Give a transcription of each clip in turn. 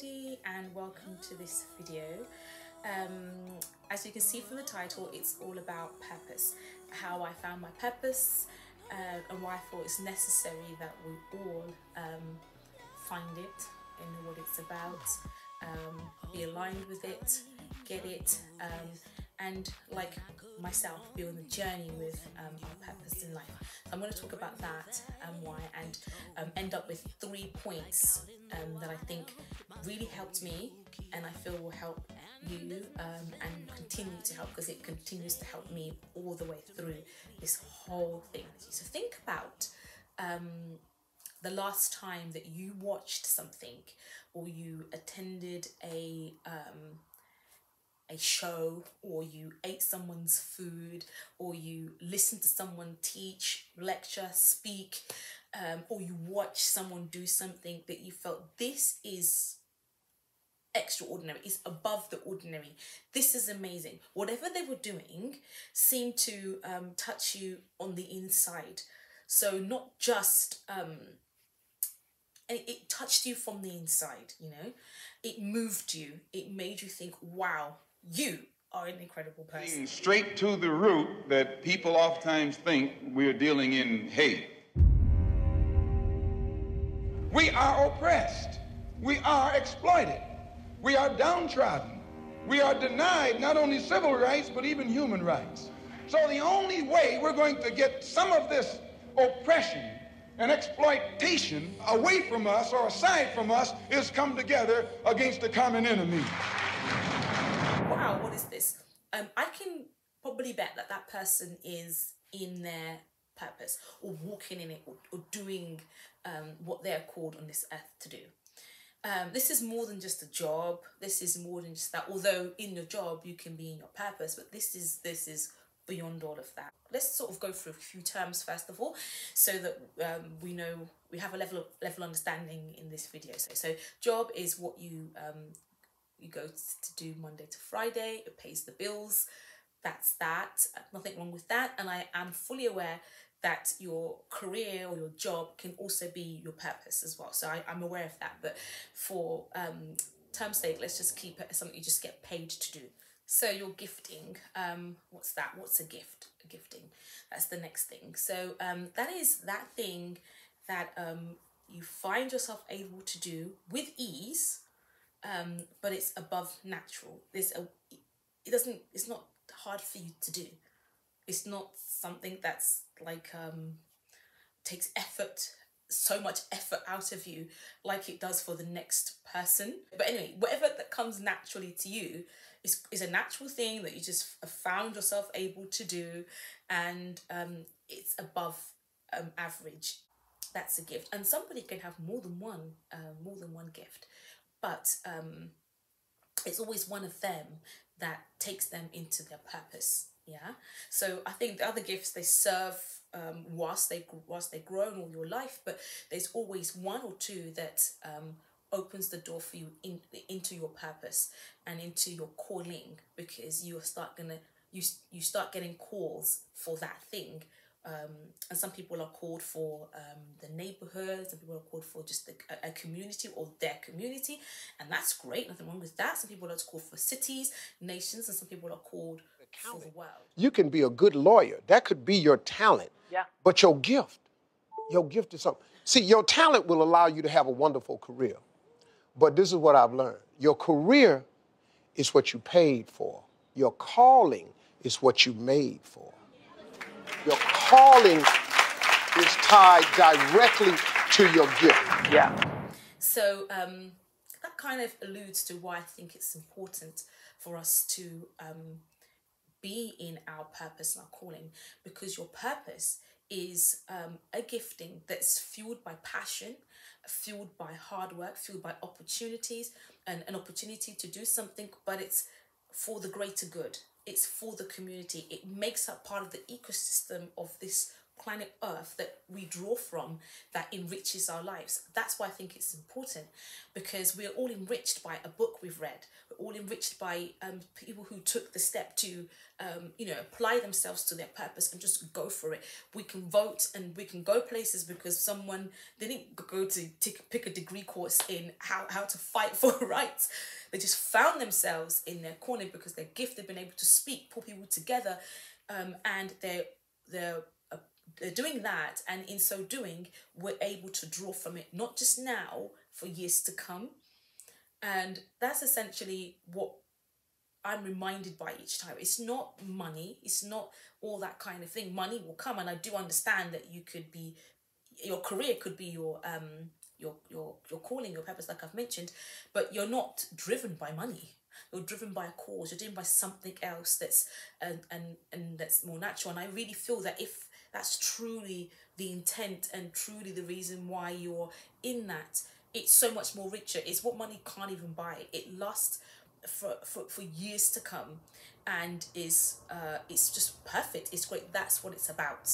everybody and welcome to this video. As you can see from the title, it's all about purpose, how I found my purpose and why I thought it's necessary that we all find it and know what it's about, be aligned with it, get it, and like myself, be on the journey with our purpose in life. So I'm going to talk about that and why, and end up with 3 points that I think really helped me and I feel will help you and continue to help, because it continues to help me all the way through this whole thing. So think about the last time that you watched something or you attended a show, or you ate someone's food, or you listened to someone teach, lecture, speak, or you watched someone do something that you felt, this is extraordinary, it's above the ordinary, this is amazing. Whatever they were doing seemed to touch you on the inside. So not just it touched you from the inside, you know, it moved you, it made you think, wow, you are an incredible person. Straight to the root that people oftentimes think we're dealing in hate. We are oppressed. We are exploited. We are downtrodden. We are denied not only civil rights, but even human rights. So the only way we're going to get some of this oppression and exploitation away from us or aside from us is come together against the common enemy. Wow, what is this? I can probably bet that that person is in their purpose, or walking in it, or doing what they're called on this earth to do. This is more than just a job. This is more than just that. Although in your job you can be in your purpose, but this is beyond all of that. Let's sort of go through a few terms first of all, so that we know, we have a level understanding in this video. So job is what you go to do Monday to Friday. It pays the bills. That's that. Nothing wrong with that. And I am fully aware that your career or your job can also be your purpose as well. So I'm aware of that. But for term's sake, let's just keep it as something you just get paid to do. So your gifting, what's that? What's a gift? A gifting. That's the next thing. So that is that thing that you find yourself able to do with ease, but it's above natural. It's not hard for you to do. It's not something that's like takes effort, so much effort out of you like it does for the next person. But anyway, whatever that comes naturally to you is a natural thing that you just found yourself able to do, and it's above average. That's a gift, and somebody can have more than one gift, but it's always one of them that takes them into their purpose. Yeah. So I think the other gifts, they serve whilst they grow in all your life, but there's always one or two that opens the door for you into your purpose and into your calling, because you start getting calls for that thing. And some people are called for the neighborhood, some people are called for just a community or their community, and that's great, nothing wrong with that. Some people are called for cities, nations, and some people are called for the world. You can be a good lawyer. That could be your talent. Yeah. But your gift is something. See, your talent will allow you to have a wonderful career. But this is what I've learned. Your career is what you paid for. Your calling is what you made for. Your calling is tied directly to your gift. Yeah. So that kind of alludes to why I think it's important for us to be in our purpose and our calling, because your purpose is a gifting that's fueled by passion, fueled by hard work, fueled by opportunities, and an opportunity to do something, but it's for the greater good. It's for the community. It makes up part of the ecosystem of this planet Earth that we draw from that enriches our lives. That's why I think it's important, because we're all enriched by a book we've read. We're all enriched by people who took the step to, apply themselves to their purpose and just go for it. We can vote and we can go places because someone didn't go to pick a degree course in how to fight for rights. They just found themselves in their corner because they're gifted, been able to speak, pull people together, and they're doing that, and in so doing, we're able to draw from it, not just now, for years to come. And that's essentially what I'm reminded by each time. It's not money, it's not all that kind of thing. Money will come, and I do understand that your career could be your calling, your purpose, like I've mentioned, but you're not driven by money. You're driven by a cause. You're driven by something else that's and that's more natural. And I really feel that if that's truly the intent and truly the reason why you're in that, it's so much more richer. It's what money can't even buy. It lasts for years to come, and it's just perfect. It's great. That's what it's about.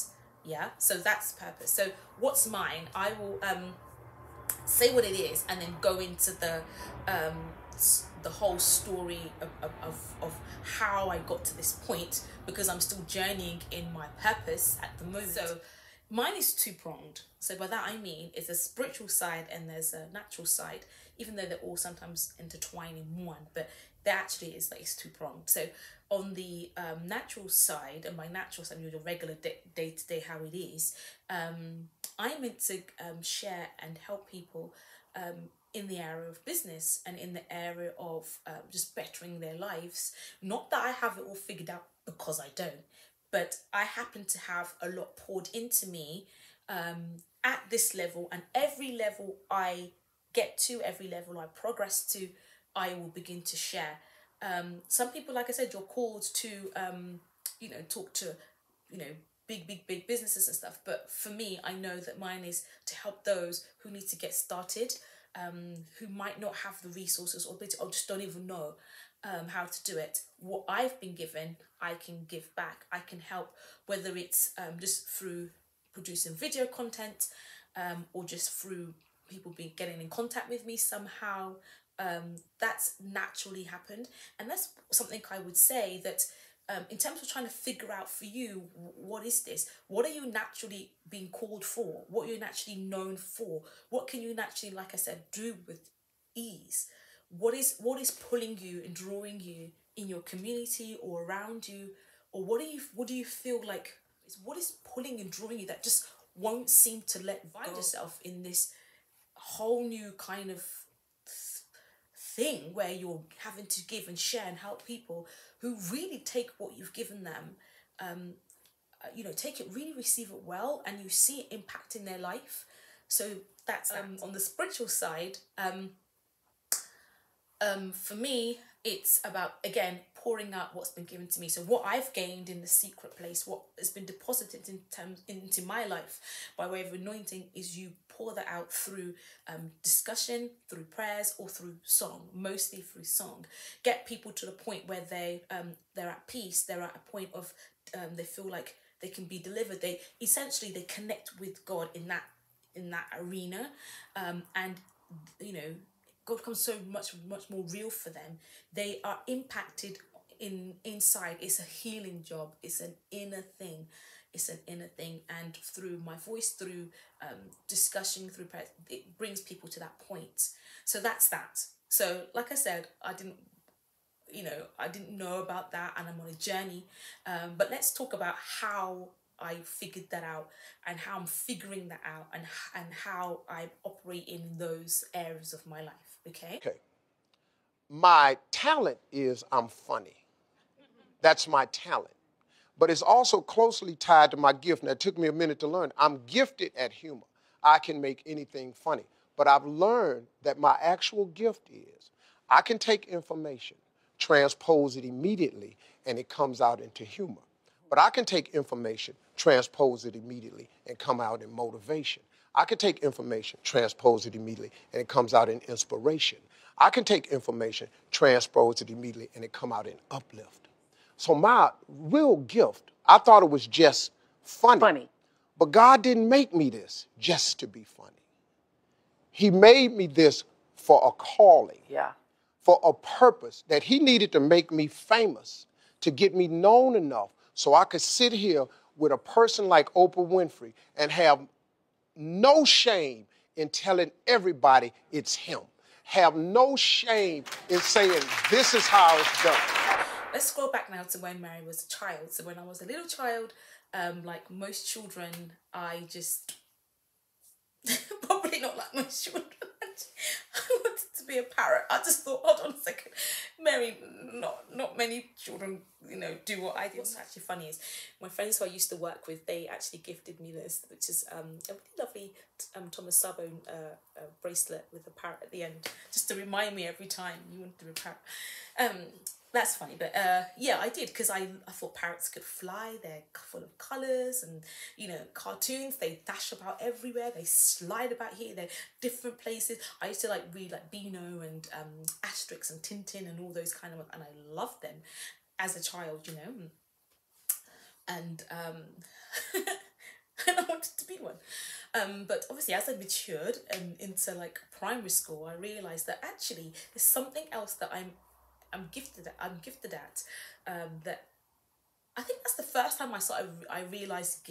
Yeah. So that's purpose. So what's mine? I will say what it is, and then go into the whole story of how I got to this point, because I'm still journeying in my purpose at the moment. So mine is two-pronged. So by that I mean it's a spiritual side and there's a natural side, even though they're all sometimes intertwined in one, but there actually is, like, it's two-pronged. So on the natural side, and my natural side, your regular day-to-day how it is, I'm meant to share and help people in the area of business and in the area of just bettering their lives. Not that I have it all figured out, because I don't, but I happen to have a lot poured into me at this level, and every level I get to, every level I progress to, I will begin to share. Some people, like I said, you're called to talk to big businesses and stuff, but for me, I know that mine is to help those who need to get started, who might not have the resources or just don't even know how to do it. What I've been given, I can give back. I can help, whether it's just through producing video content, or just through people getting in contact with me somehow. That's naturally happened, and that's something I would say that in terms of trying to figure out for you, what is this? What are you naturally being called for? What are you naturally known for? What can you naturally, like I said, do with ease? What is pulling you and drawing you in your community or around you? Or what do you feel like, what is pulling and drawing you that just won't seem to let find yourself in this whole new kind of thing where you're having to give and share and help people who really take what you've given them, take it, really receive it well, and you see it impacting their life. So that's on the spiritual side. For me, it's about, again, pouring out what's been given to me. So what I've gained in the secret place, what has been deposited into my life by way of anointing, is you pour that out through discussion, through prayers, or through song, mostly through song. Get people to the point where they're at peace, they're at a point of, they feel like they can be delivered. They connect with God in that arena, and God becomes so much more real for them. They are impacted inside. It's a healing job. It's an inner thing. And through my voice, through discussion, through prayer, it brings people to that point. So that's that. So like I said, I didn't know about that, and I'm on a journey. But let's talk about how I figured that out, and how I'm figuring that out, and how I operate in those areas of my life. Okay. My talent is I'm funny. That's my talent. But it's also closely tied to my gift. Now, it took me a minute to learn. I'm gifted at humor. I can make anything funny. But I've learned that my actual gift is I can take information, transpose it immediately, and it comes out into humor. But I can take information, transpose it immediately, and come out in motivation. I can take information, transpose it immediately, and it comes out in inspiration. I can take information, transpose it immediately, and it come out in uplift. So my real gift, I thought it was just funny. But God didn't make me this just to be funny. He made me this for a calling, for a purpose that he needed to make me famous, to get me known enough so I could sit here with a person like Oprah Winfrey and have no shame in telling everybody it's him. Have no shame in saying this is how it's done. Let's scroll back now to when Mary was a child. So when I was a little child, like most children, I just probably not like most children. I wanted to be a parrot. I just thought, hold on a second, Mary, not many children, do what I did. What's actually funny is my friends who I used to work with, they actually gifted me this, which is a really lovely Thomas Sabo bracelet with a parrot at the end, just to remind me every time you want to be a parrot. That's funny, but yeah, I did, because I thought parrots could fly. They're full of colours and, cartoons. They dash about everywhere. They slide about here. They're different places. I used to read Beano and Asterix and Tintin and all those kind of, and I loved them as a child, and and I wanted to be one. But obviously, as I matured into primary school, I realised that actually there's something else that I'm gifted at, that I think that's the first time I realised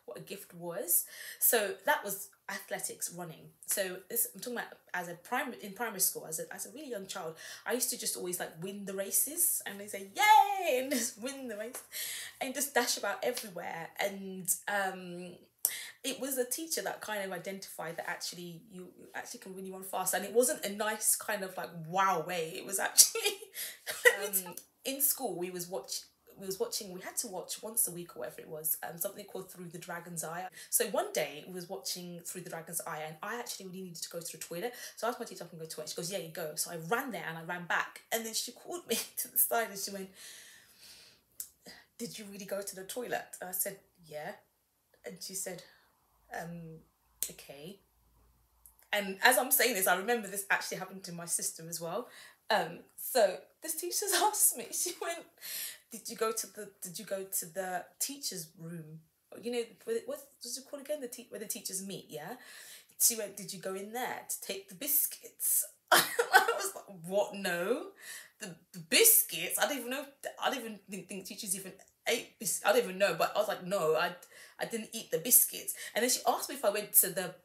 what a gift was. So that was athletics, running. So I'm talking about in primary school, as a really young child, I used to just always win the races, and they say yay, and just win the race and just dash about everywhere. And it was a teacher that kind of identified that actually you actually can really run fast, and it wasn't a nice kind of wow way. It was actually in school we had to watch once a week or whatever it was, something called Through the Dragon's Eye. So one day we was watching Through the Dragon's Eye, and I actually really needed to go to the toilet. So I asked my teacher if I can go to the toilet. She goes, yeah, you go. So I ran there and I ran back, and then she called me to the side and she went, did you really go to the toilet? And I said, yeah. And she said, okay. And as I'm saying this, I remember this actually happened to my sister as well. So this teacher asked me, she went, did you go to the teacher's room? What does it call again? Where the teachers meet, yeah? She went, did you go in there to take the biscuits? I was like, what? No. The biscuits? I don't even think teachers even ate biscuits. I don't even know, but I was like, no, I didn't eat the biscuits. And then she asked me if I went to the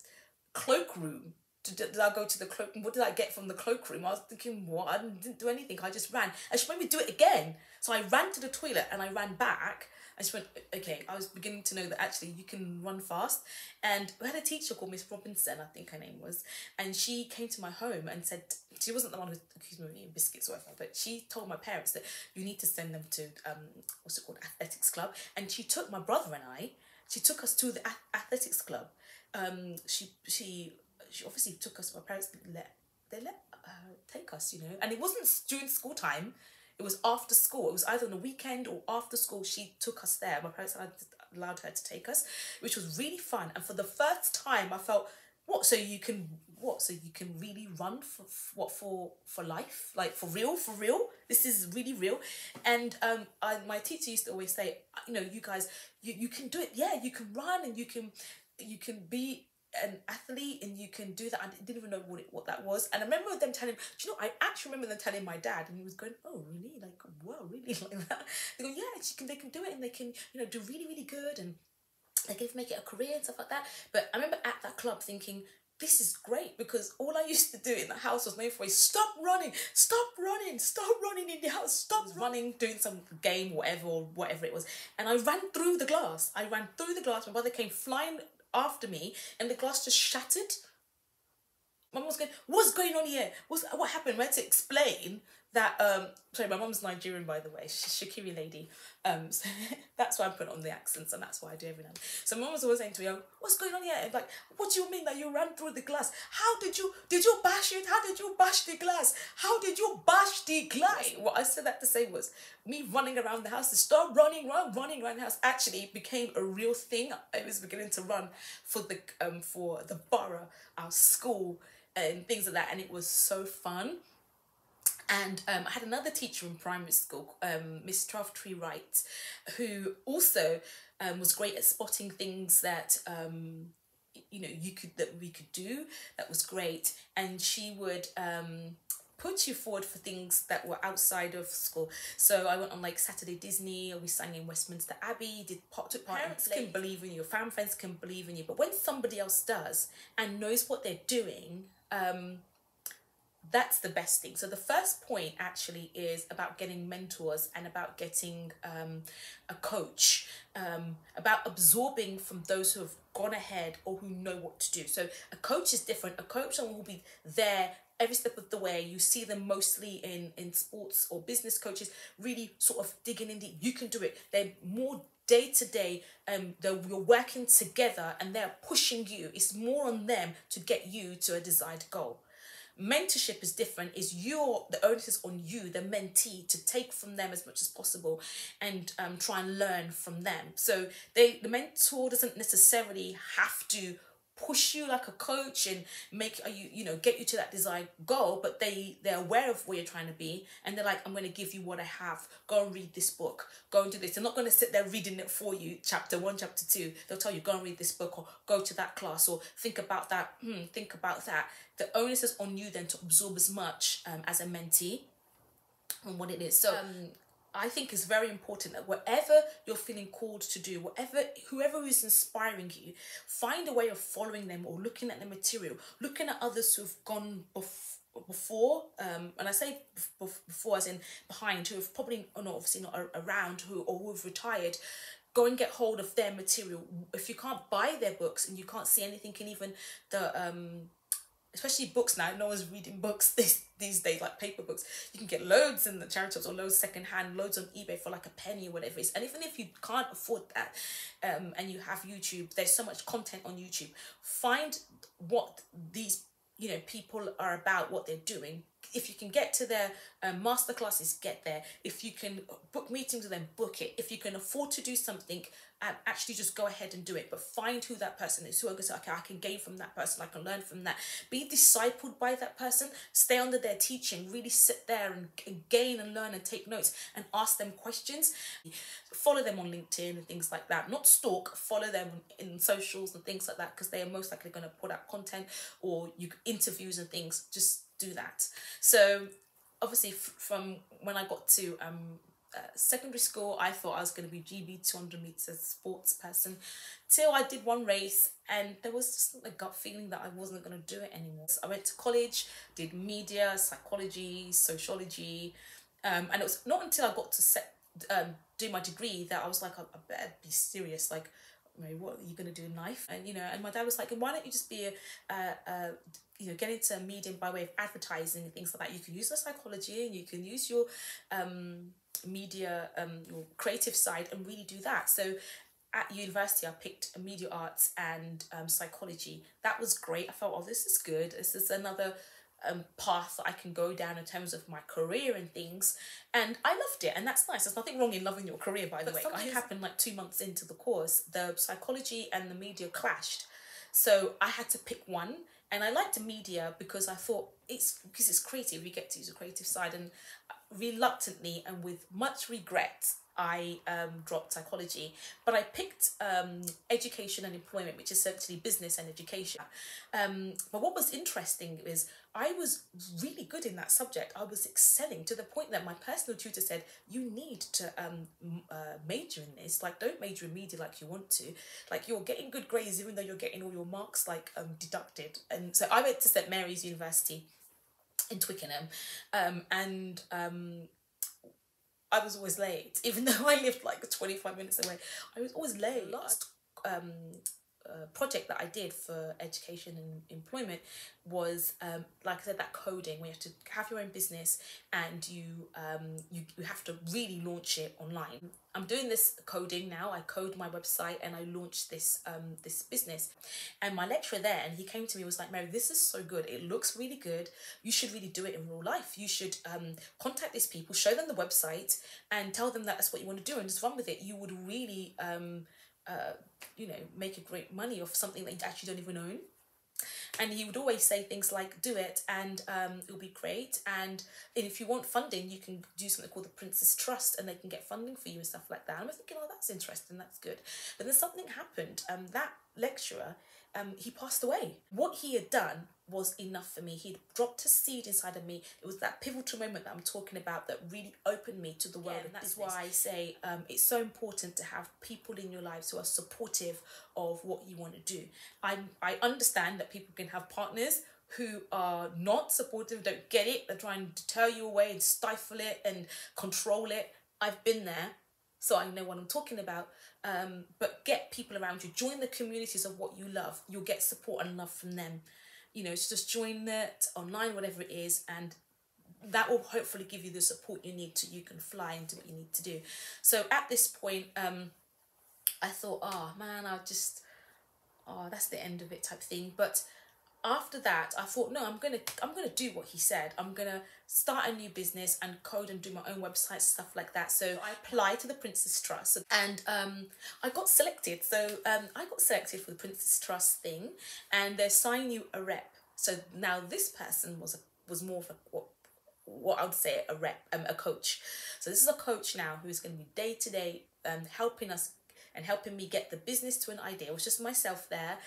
cloakroom. Did I go to the cloak? What did I get from the cloakroom? I was thinking, what? I didn't do anything. I just ran. And she made me do it again. So I ran to the toilet and I ran back. And she went, okay. I was beginning to know that actually you can run fast. And we had a teacher called Miss Robinson, I think her name was. And she came to my home and said, she wasn't the one who accused me of eating biscuits or whatever, but she told my parents that you need to send them to, athletics club. And she took my brother and she took us to the athletics club. She obviously took us. My parents let take us, and it wasn't during school time. It was after school. It was either on a weekend or after school. She took us there. My parents allowed her to take us, which was really fun. And for the first time, I felt, so you can really run for life, for real. This is really real. And my teacher used to always say, you guys, you can do it. Yeah, you can run and you can be an athlete and you can do that. I didn't even know what that was. And I remember them telling, I actually remember them telling my dad, and he was going, oh really, wow, really, like that. They go, yeah, they can do it, and they can do really, really good, and they can make it a career and stuff like that. But I remember at that club thinking, this is great, because all I used to do in the house was known for stop running in the house, stop running, doing some game, whatever it was. And I ran through the glass. My brother came flying after me, and the glass just shattered. My mum was going, what's going on here? What happened? We had to explain that, sorry, my mum's Nigerian, by the way. She's Shakiri lady. So that's why I put on the accents, and that's why I do every now and then. So my mum was always saying to me, what's going on here? And what do you mean that you ran through the glass? How did you bash it? How did you bash the glass? How did you bash the glass? What I said that to say was, me running around the house, to start running around the house, actually became a real thing. I was beginning to run for the borough, our school, and things like that, and it was so fun. And I had another teacher in primary school, Miss Tree Wright, who also was great at spotting things that we could do. That was great. And she would put you forward for things that were outside of school. So I went on like Saturday Disney, or we sang in Westminster Abbey, took part. Parents can believe in you, your family friends can believe in you, but when somebody else does and knows what they're doing, that's the best thing. So the first point actually is about getting mentors and about getting a coach, about absorbing from those who have gone ahead or who know what to do. So a coach is different. A coach, someone will be there every step of the way. You see them mostly in sports, or business coaches really sort of digging in deep. You can do it. They're more day to day, you're working together and they're pushing you. It's more on them to get you to a desired goal. Mentorship is different. The onus is on you, the mentee, to take from them as much as possible and try and learn from them. So the mentor doesn't necessarily have to push you like a coach and get you to that desired goal, but they're aware of where you're trying to be, and they're like, I'm going to give you what I have. Go and read this book. Go and do this. They're not going to sit there reading it for you, chapter 1, chapter 2. They'll tell you, go and read this book, or go to that class, or think about that. Think about that. The onus is on you then to absorb as much as a mentee on what it is. So I think it's very important that whatever you're feeling called to do, whoever is inspiring you, find a way of following them or looking at the material, looking at others who have gone before, and I say before as in behind, who have probably obviously not around, who have retired. Go and get hold of their material. If you can't buy their books and you can't see anything in even especially books now, no one's reading books these days, like paper books. You can get loads in the charity shops, or loads secondhand, loads on eBay for like a penny or whatever it is. And even if you can't afford that, and you have YouTube, there's so much content on YouTube. Find what these people are about, what they're doing. If you can get to their masterclasses, get there. If you can book meetings with them, book it. If you can afford to do something, actually just go ahead and do it. But find who that person is, who I can say, okay, I can gain from that person, I can learn from that. Be discipled by that person. Stay under their teaching. Really sit there and gain and learn and take notes and ask them questions. Follow them on LinkedIn and things like that. Not stalk, follow them in socials and things like that, because they are most likely going to put out content or interviews and things. Just do that. So obviously from when I got to secondary school, I thought I was going to be GB 200 meters sports person, till I did one race and there was just a gut feeling that I wasn't going to do it anymore. So I went to college, did media, psychology, sociology, and it was not until I got to do my degree that I was like, I better be serious. Like, Mary, what are you going to do in life? And and my dad was like, why don't you just be get into media by way of advertising and things like that. You can use the psychology and you can use your media, your creative side, and really do that. So at university I picked media arts and psychology. That was great. I felt, oh, this is good. This is another path that I can go down in terms of my career and things, and I loved it, and that's nice. There's nothing wrong in loving your career, by the way. Something happened like 2 months into the course. The psychology and the media clashed, so I had to pick one. And I liked media because I thought because it's creative, you get to use the creative side. And reluctantly and with much regret, I dropped psychology, but I picked education and employment, which is essentially business and education. But what was interesting is I was really good in that subject. I was excelling to the point that my personal tutor said, you need to major in this. Like, don't major in media like you want to. Like, you're getting good grades even though you're getting all your marks like deducted. And so I went to St Mary's University in Twickenham, and I was always late, even though I lived like 25 minutes away. I was always late. Last project that I did for education and employment was, like I said, that coding, where you have to have your own business and you have to really launch it online. I'm doing this coding now. I code my website and I launched this this business. And my lecturer there, and he came to me, was like, Mary, this is so good. It looks really good. You should really do it in real life. You should contact these people, show them the website and tell them that that's what you want to do and just run with it. You would really make a great money off something that you actually don't even own. And he would always say things like, do it and it'll be great. And if you want funding, you can do something called the Prince's Trust and they can get funding for you and stuff like that. And I was thinking, oh, that's interesting, that's good. But then something happened. That lecturer, he passed away. What he had done was enough for me. He'd dropped a seed inside of me. It was that pivotal moment that I'm talking about that really opened me to the world. And that's why I say it's so important to have people in your lives who are supportive of what you want to do. I understand that people can have partners who are not supportive, don't get it, they're trying to deter you away and stifle it and control it. I've been there, so I know what I'm talking about. But get people around you. Join the communities of what you love. You'll get support and love from them. You know, it's just join it online, whatever it is, and that will hopefully give you the support you need to, you can fly and do what you need to do. So at this point, I thought, oh man, that's the end of it type thing. But after that, I thought, no, I'm gonna do what he said. I'm gonna start a new business and code and do my own website, stuff like that. So I applied to the Prince's Trust and I got selected. So I got selected for the Prince's Trust thing, and they assign you a rep. So now this person was more of a what I would say a rep, a coach. So this is a coach now who is going to be day to day helping us and helping me get the business to an idea. It was just myself there,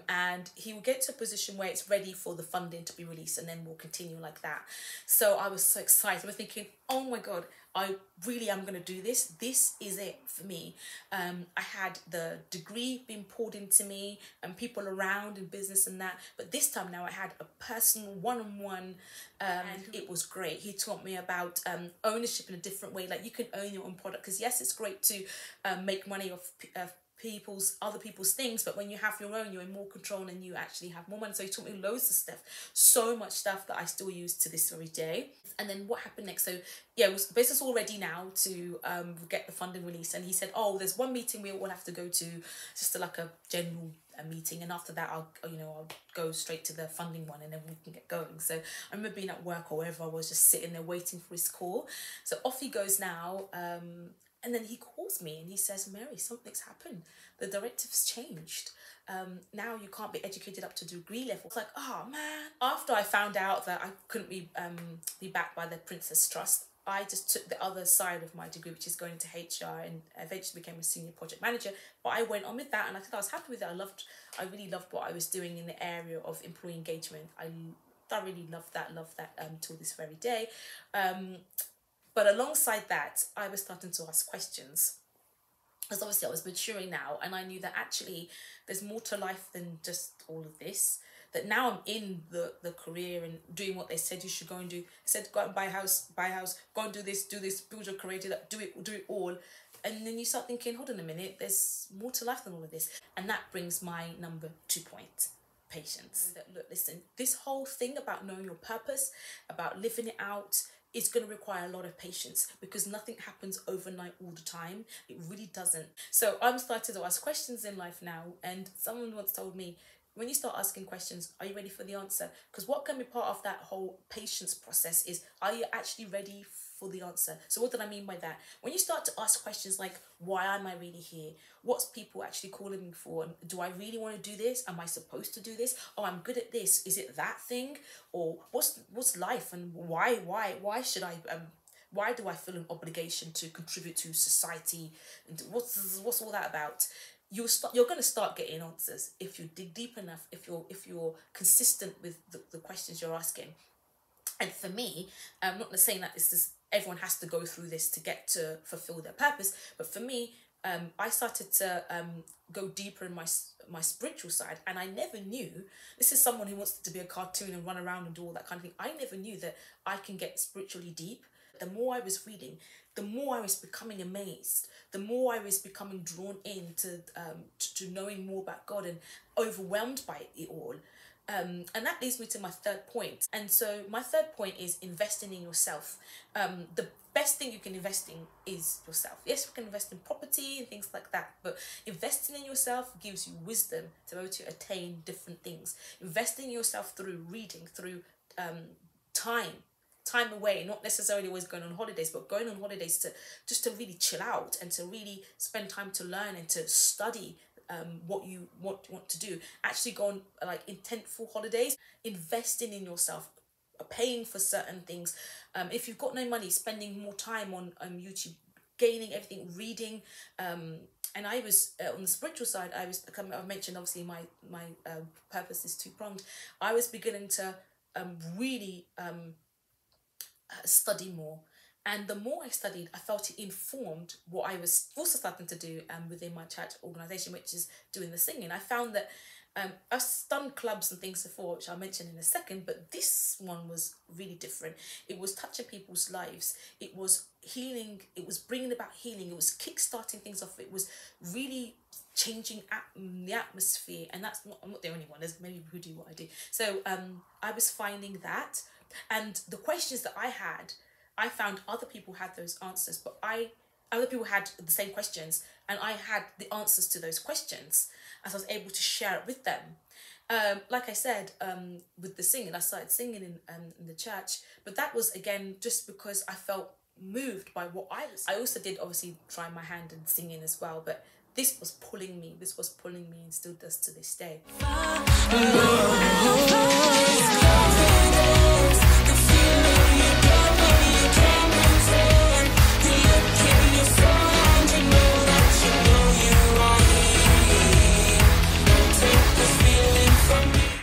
and he will get to a position where it's ready for the funding to be released, and then we'll continue like that. So I was so excited. I was thinking, oh my God, I really am going to do this. This is it for me. I had the degree being poured into me and people around in business and that, but this time now I had a personal one-on-one, and it was great. He taught me about ownership in a different way. Like, you can own your own product, because yes, it's great to make money off other people's things, but when you have your own, you're in more control and you actually have more money. So he taught me loads of stuff, so much stuff that I still use to this very day. And then what happened next? So yeah, it was business all ready now to get the funding released, and he said, oh, there's one meeting we all have to go to, just like a general meeting, and after that I'll go straight to the funding one, and then we can get going. So I remember being at work or wherever I was, just sitting there waiting for his call. So off he goes now, and then he calls me and he says, Mary, something's happened. The directive's changed. Now you can't be educated up to degree level. It's like, oh man. After I found out that I couldn't be backed by the Prince's Trust, I just took the other side of my degree, which is going to HR, and eventually became a senior project manager. But I went on with that, and I think I was happy with it. I really loved what I was doing in the area of employee engagement. I thoroughly loved that till this very day. But alongside that, I was starting to ask questions, because obviously I was maturing now, and I knew that actually there's more to life than just all of this. That now I'm in the career and doing what they said you should go and do. They said go out and buy a house, go and do this, build your career, do it all. And then you start thinking, hold on a minute, there's more to life than all of this. And that brings my number 2 point. Patience. Look, listen, this whole thing about knowing your purpose, about living it out, it's going to require a lot of patience, because nothing happens overnight all the time. It really doesn't. So I'm starting to ask questions in life now, and someone once told me, when you start asking questions, are you ready for the answer? Because what can be part of that whole patience process is, are you actually ready for the answer? So what did I mean by that? When you start to ask questions like, why am I really here? What's people actually calling me for? Do I really want to do this? Am I supposed to do this? Oh, I'm good at this. Is it that thing? Or what's life, and why should I why do I feel an obligation to contribute to society? And what's all that about? You're going to start getting answers if you dig deep enough, if you're consistent with the questions you're asking. And for me, I'm not saying that everyone has to go through this to get to fulfill their purpose, but for me, I started to go deeper in my spiritual side, and I never knew, this is someone who wants to be a cartoon and run around and do all that kind of thing, I never knew that I can get spiritually deep. The more I was reading, the more I was becoming amazed, the more I was becoming drawn in to knowing more about God and overwhelmed by it all. And that leads me to my third point. And so my third point is investing in yourself. The best thing you can invest in is yourself. Yes, you can invest in property and things like that, but investing in yourself gives you wisdom to be able to attain different things. Investing in yourself through reading, through time away, not necessarily always going on holidays, but going on holidays to really chill out and to really spend time to learn and to study what you want to do. Actually go on like intentful holidays, investing in yourself, paying for certain things. If you've got no money, spending more time on YouTube, gaining everything, reading. And I was on the spiritual side. I mentioned obviously my purpose is two-pronged. I was beginning to really study more. And the more I studied, I felt it informed what I was also starting to do within my church organisation, which is doing the singing. I found that I've done clubs and things before, which I'll mention in a second, but this one was really different. It was touching people's lives. It was healing. It was bringing about healing. It was kick-starting things off. It was really changing the atmosphere. And I'm not the only one. There's many people who do what I do. So I was finding that. And the questions that I had, I found other people had those answers, but other people had the same questions, and I had the answers to those questions, as I was able to share it with them. Like I said, with the singing, I started singing in the church, but that was again just because I felt moved by what I was. I also did obviously try my hand in singing as well, but this was pulling me. This was pulling me, and still does to this day.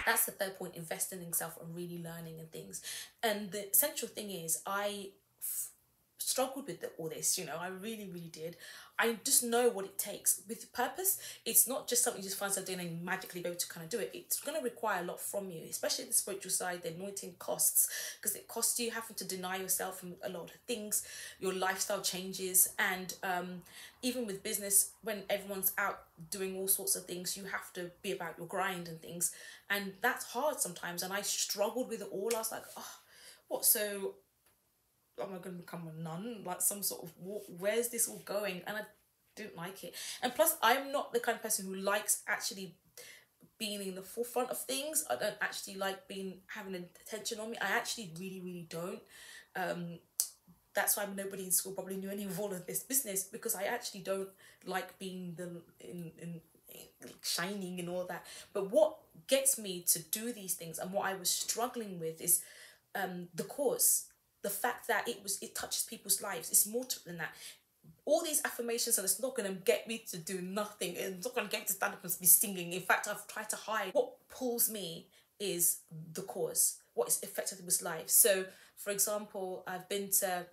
That's the third point, investing in yourself and really learning and things. And the central thing is I struggled with all this, I really, really did. I just know what it takes. With purpose, it's not just something you just find yourself doing and magically be able to kind of do it. It's going to require a lot from you, especially the spiritual side. The anointing costs, because it costs you having to deny yourself from a lot of things. Your lifestyle changes, and even with business, when everyone's out doing all sorts of things, you have to be about your grind and things, and that's hard sometimes. And I struggled with it all. I was like, oh, what? So am I going to become a nun? Like some sort of, where's this all going? And I didn't like it. And plus, I'm not the kind of person who likes actually being in the forefront of things. I don't actually like having attention on me. I actually really, really don't. That's why nobody in school probably knew any of all of this business, because I actually don't like being in shining and all that. But what gets me to do these things, and what I was struggling with, is the cause. The fact that it touches people's lives. It's more than that. All these affirmations, and it's not going to get me to do nothing. It's not going to get me to stand up and be singing. In fact, I've tried to hide. What pulls me is the cause. What is affecting people's lives. So, for example, I've been to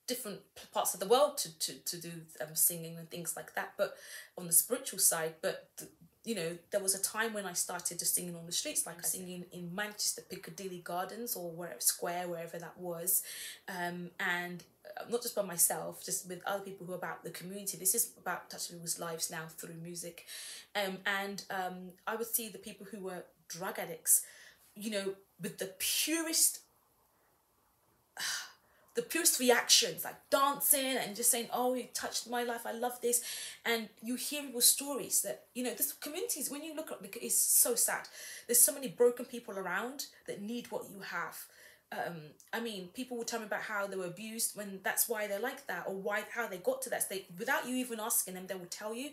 different parts of the world to do singing and things like that. But on the spiritual side, there was a time when I started just singing on the streets, like singing in Manchester, Piccadilly Gardens, or wherever that was, and not just by myself, just with other people who are about the community. This is about touching people's lives now through music, and I would see the people who were drug addicts, with the purest reactions, like dancing and just saying, oh, you touched my life, I love this. And you hear people's stories that, this communities, when you look at it, it's so sad. There's so many broken people around that need what you have. People will tell me about how they were abused, when that's why they're like that, or how they got to that state. Without you even asking them, they will tell you.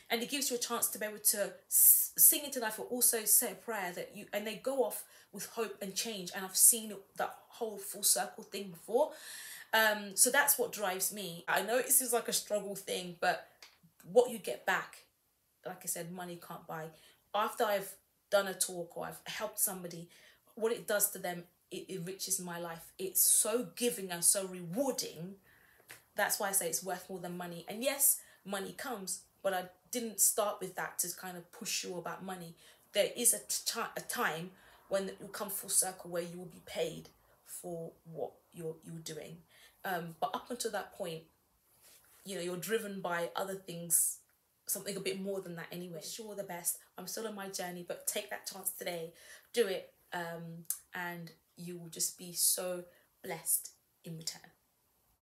And it gives you a chance to be able to sing into life, or also say a prayer and they go off with hope and change. And I've seen that whole full circle thing before. So that's what drives me. I know it seems like a struggle thing, but what you get back, like I said, money can't buy. After I've done a talk or I've helped somebody, what it does to them, it enriches my life. It's so giving and so rewarding. That's why I say it's worth more than money. And yes, money comes, but I didn't start with that to kind of push you about money. There is a time when it will come full circle where you will be paid for what you're doing. But up until that point, you're driven by other things, something a bit more than that anyway. Wish you all the best. I'm still on my journey, but take that chance today. Do it, and you will just be so blessed in return.